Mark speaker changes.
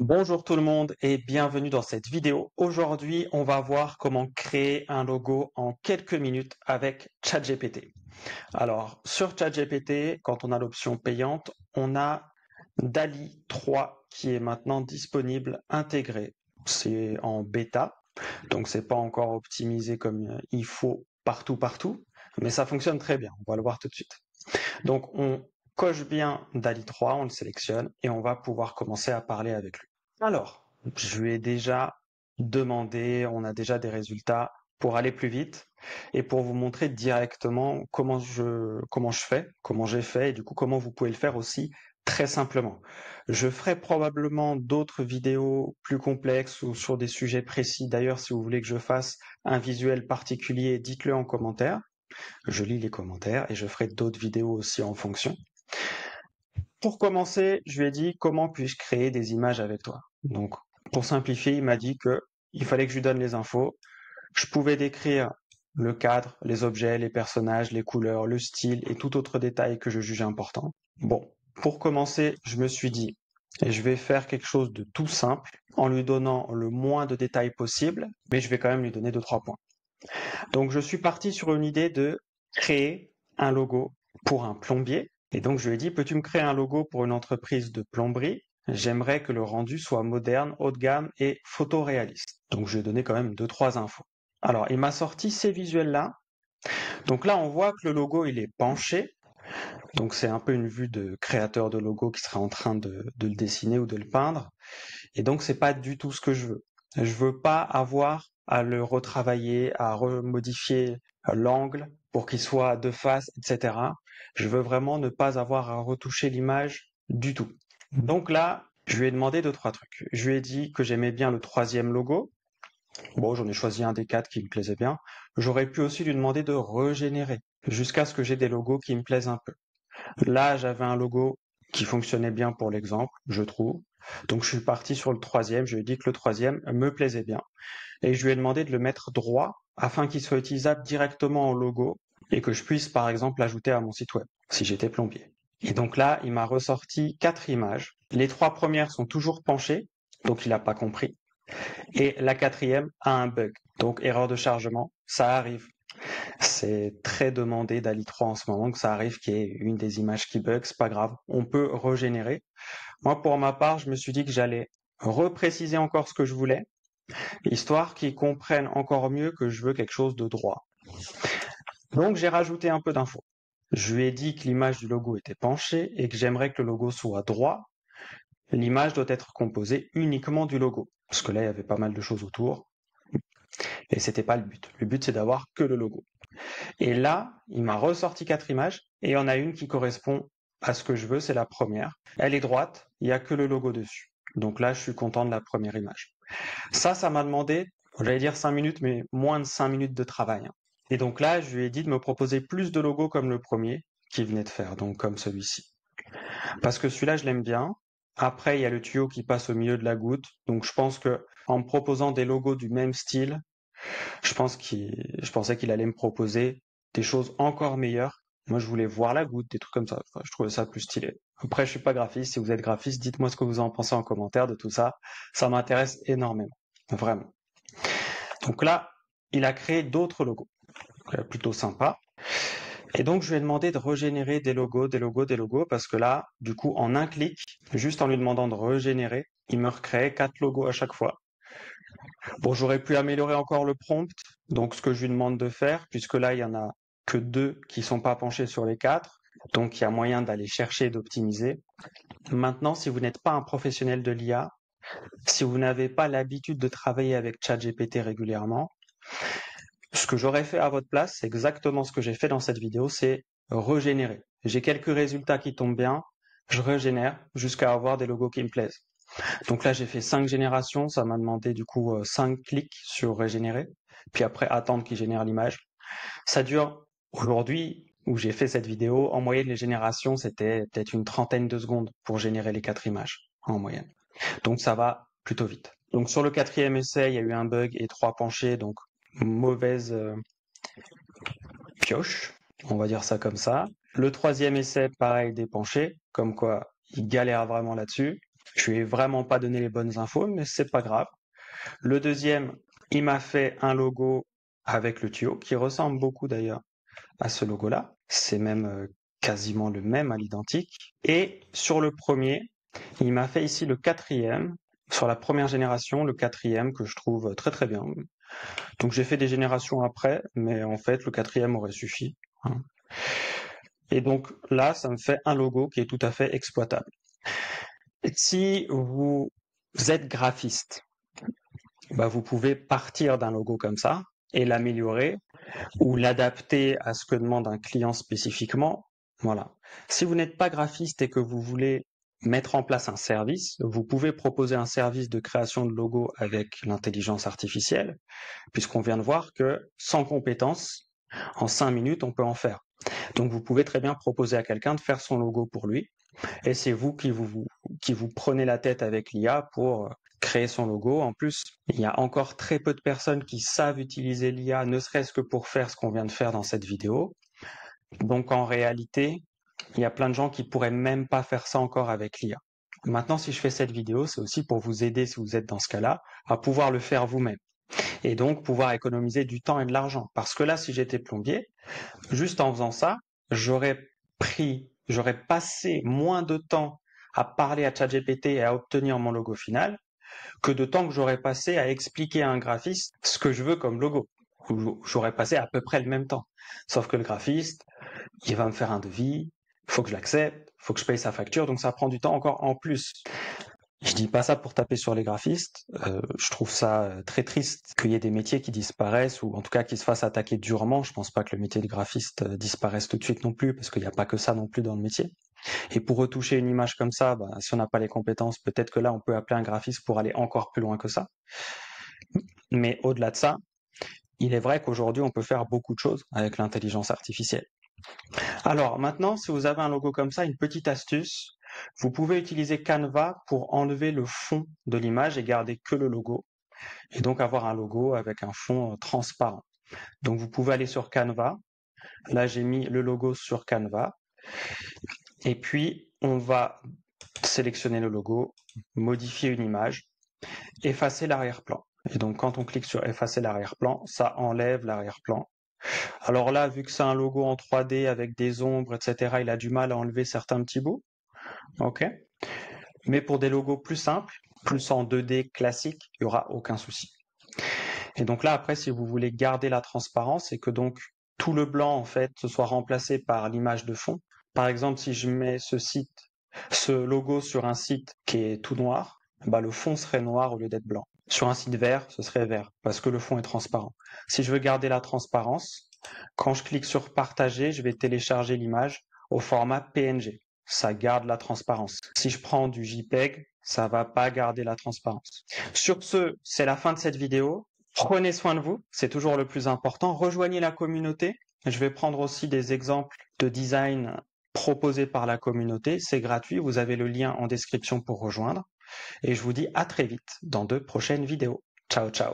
Speaker 1: Bonjour tout le monde et bienvenue dans cette vidéo. Aujourd'hui, on va voir comment créer un logo en quelques minutes avec ChatGPT. Alors, sur ChatGPT, quand on a l'option payante, on a DALL-E 3 qui est maintenant disponible, intégré. C'est en bêta, donc c'est pas encore optimisé comme il faut partout, mais ça fonctionne très bien. On va le voir tout de suite. Donc, on coche bien DALL-E 3, on le sélectionne et on va pouvoir commencer à parler avec lui. Alors, je lui ai déjà demandé, on a déjà des résultats pour aller plus vite et pour vous montrer directement comment j'ai fait et du coup comment vous pouvez le faire aussi très simplement. Je ferai probablement d'autres vidéos plus complexes ou sur des sujets précis. D'ailleurs, si vous voulez que je fasse un visuel particulier, dites-le en commentaire. Je lis les commentaires et je ferai d'autres vidéos aussi en fonction. Pour commencer, je lui ai dit comment puis-je créer des images avec toi. Donc, pour simplifier, il m'a dit que il fallait que je lui donne les infos. Je pouvais décrire le cadre, les objets, les personnages, les couleurs, le style et tout autre détail que je jugeais important. Bon, pour commencer, je me suis dit, et je vais faire quelque chose de tout simple en lui donnant le moins de détails possible, mais je vais quand même lui donner 2-3 points. Donc, je suis parti sur une idée de créer un logo pour un plombier. Et donc, je lui ai dit, peux-tu me créer un logo pour une entreprise de plomberie? J'aimerais que le rendu soit moderne, haut de gamme et photoréaliste. Donc, je lui ai donné quand même 2-3 infos. Alors, il m'a sorti ces visuels-là. Donc là, on voit que le logo, il est penché. Donc, c'est un peu une vue de créateur de logo qui serait en train de le dessiner ou de le peindre. Et donc, c'est pas du tout ce que je veux. Je veux pas avoir à le retravailler, à remodifier l'angle pour qu'il soit de face, etc. Je veux vraiment ne pas avoir à retoucher l'image du tout. Donc là, je lui ai demandé 2-3 trucs. Je lui ai dit que j'aimais bien le troisième logo. Bon, j'en ai choisi un des 4 qui me plaisait bien. J'aurais pu aussi lui demander de régénérer jusqu'à ce que j'ai des logos qui me plaisent un peu. Là, j'avais un logo qui fonctionnait bien pour l'exemple, je trouve. Donc, je suis parti sur le troisième. Je lui ai dit que le troisième me plaisait bien. Et je lui ai demandé de le mettre droit afin qu'il soit utilisable directement en logo et que je puisse, par exemple, l'ajouter à mon site web si j'étais plombier. Et donc là, il m'a ressorti 4 images. Les 3 premières sont toujours penchées, donc il n'a pas compris. Et la quatrième a un bug. Donc, erreur de chargement, ça arrive. C'est très demandé DALL-E 3 en ce moment que ça arrive qu'il y ait une des images qui bug, c'est pas grave, on peut régénérer. Moi, pour ma part, je me suis dit que j'allais repréciser encore ce que je voulais, histoire qu'ils comprennent encore mieux que je veux quelque chose de droit. Donc, j'ai rajouté un peu d'infos. Je lui ai dit que l'image du logo était penchée et que j'aimerais que le logo soit droit. L'image doit être composée uniquement du logo, parce que là, il y avait pas mal de choses autour, et c'était pas le but. Le but, c'est d'avoir que le logo. Et là, il m'a ressorti 4 images et il y en a une qui correspond à ce que je veux, c'est la première. Elle est droite, il n'y a que le logo dessus. Donc là, je suis content de la première image. Ça m'a demandé, j'allais dire 5 minutes, mais moins de 5 minutes de travail. Et donc là, je lui ai dit de me proposer plus de logos comme le premier qu'il venait de faire, donc comme celui-ci. Parce que celui-là, je l'aime bien. Après, il y a le tuyau qui passe au milieu de la goutte. Donc je pense que en me proposant des logos du même style, je pensais qu'il allait me proposer des choses encore meilleures. Moi, je voulais voir la goutte, des trucs comme ça. Enfin, je trouvais ça plus stylé. Après, je suis pas graphiste. Si vous êtes graphiste, dites-moi ce que vous en pensez en commentaire de tout ça. Ça m'intéresse énormément. Vraiment. Donc là, il a créé d'autres logos. Plutôt sympa. Et donc, je lui ai demandé de régénérer des logos, parce que là, du coup, en un clic, juste en lui demandant de régénérer, il me recréait 4 logos à chaque fois. Bon, j'aurais pu améliorer encore le prompt, donc ce que je lui demande de faire, puisque là, il y en a que 2 qui sont pas penchés sur les 4, donc il y a moyen d'aller chercher et d'optimiser. Maintenant, si vous n'êtes pas un professionnel de l'IA, si vous n'avez pas l'habitude de travailler avec ChatGPT régulièrement, ce que j'aurais fait à votre place, c'est exactement ce que j'ai fait dans cette vidéo, c'est régénérer. J'ai quelques résultats qui tombent bien, je régénère jusqu'à avoir des logos qui me plaisent. Donc là, j'ai fait 5 générations, ça m'a demandé du coup 5 clics sur régénérer, puis après attendre qu'il génère l'image. Ça dure aujourd'hui, où j'ai fait cette vidéo, en moyenne les générations, c'était peut-être une trentaine de secondes pour générer les 4 images, en moyenne. Donc ça va plutôt vite. Donc sur le 4e essai, il y a eu un bug et 3 penchés, donc mauvaise pioche, on va dire ça comme ça. Le 3e essai, pareil, des penchés, comme quoi il galère vraiment là-dessus. Je lui ai vraiment pas donné les bonnes infos, mais c'est pas grave. Le deuxième, il m'a fait un logo avec le tuyau, qui ressemble beaucoup d'ailleurs à ce logo-là. C'est même quasiment le même à l'identique. Et sur le premier, il m'a fait ici le quatrième, sur la première génération, le quatrième que je trouve très très bien. Donc j'ai fait des générations après, mais en fait le quatrième aurait suffi, hein. Et donc là, ça me fait un logo qui est tout à fait exploitable. Et si vous êtes graphiste, bah vous pouvez partir d'un logo comme ça et l'améliorer ou l'adapter à ce que demande un client spécifiquement. Voilà. Si vous n'êtes pas graphiste et que vous voulez mettre en place un service, vous pouvez proposer un service de création de logo avec l'intelligence artificielle, puisqu'on vient de voir que sans compétences, en 5 minutes, on peut en faire. Donc vous pouvez très bien proposer à quelqu'un de faire son logo pour lui, et c'est vous qui vous prenez la tête avec l'IA pour créer son logo. En plus, il y a encore très peu de personnes qui savent utiliser l'IA, ne serait-ce que pour faire ce qu'on vient de faire dans cette vidéo. Donc en réalité, il y a plein de gens qui pourraient même pas faire ça encore avec l'IA. Maintenant, si je fais cette vidéo, c'est aussi pour vous aider, si vous êtes dans ce cas-là, à pouvoir le faire vous-même. Et donc pouvoir économiser du temps et de l'argent. Parce que là, si j'étais plombier, juste en faisant ça, j'aurais passé moins de temps à parler à ChatGPT et à obtenir mon logo final que de temps que j'aurais passé à expliquer à un graphiste ce que je veux comme logo. J'aurais passé à peu près le même temps. Sauf que le graphiste, il va me faire un devis, il faut que je l'accepte, il faut que je paye sa facture, donc ça prend du temps encore en plus. Je dis pas ça pour taper sur les graphistes. Je trouve ça très triste qu'il y ait des métiers qui disparaissent ou en tout cas qui se fassent attaquer durement. Je pense pas que le métier de graphiste disparaisse tout de suite non plus parce qu'il n'y a pas que ça non plus dans le métier. Et pour retoucher une image comme ça, bah, si on n'a pas les compétences, peut-être que là on peut appeler un graphiste pour aller encore plus loin que ça. Mais au-delà de ça, il est vrai qu'aujourd'hui on peut faire beaucoup de choses avec l'intelligence artificielle. Alors maintenant, si vous avez un logo comme ça, une petite astuce, vous pouvez utiliser Canva pour enlever le fond de l'image et garder que le logo, et donc avoir un logo avec un fond transparent. Donc vous pouvez aller sur Canva. Là, j'ai mis le logo sur Canva. Et puis, on va sélectionner le logo, modifier une image, effacer l'arrière-plan. Et donc, quand on clique sur effacer l'arrière-plan, ça enlève l'arrière-plan. Alors là, vu que c'est un logo en 3D avec des ombres, etc., il a du mal à enlever certains petits bouts. OK. Mais pour des logos plus simples, plus en 2D classique, il n'y aura aucun souci. Et donc là, après, si vous voulez garder la transparence et que donc tout le blanc, en fait, se soit remplacé par l'image de fond. Par exemple, si je mets ce logo sur un site qui est tout noir, bah, le fond serait noir au lieu d'être blanc. Sur un site vert, ce serait vert parce que le fond est transparent. Si je veux garder la transparence, quand je clique sur partager, je vais télécharger l'image au format PNG. Ça garde la transparence. Si je prends du JPEG, ça va pas garder la transparence. Sur ce, c'est la fin de cette vidéo. Prenez soin de vous, c'est toujours le plus important. Rejoignez la communauté. Je vais prendre aussi des exemples de design proposés par la communauté. C'est gratuit, vous avez le lien en description pour rejoindre. Et je vous dis à très vite dans de prochaines vidéos. Ciao, ciao.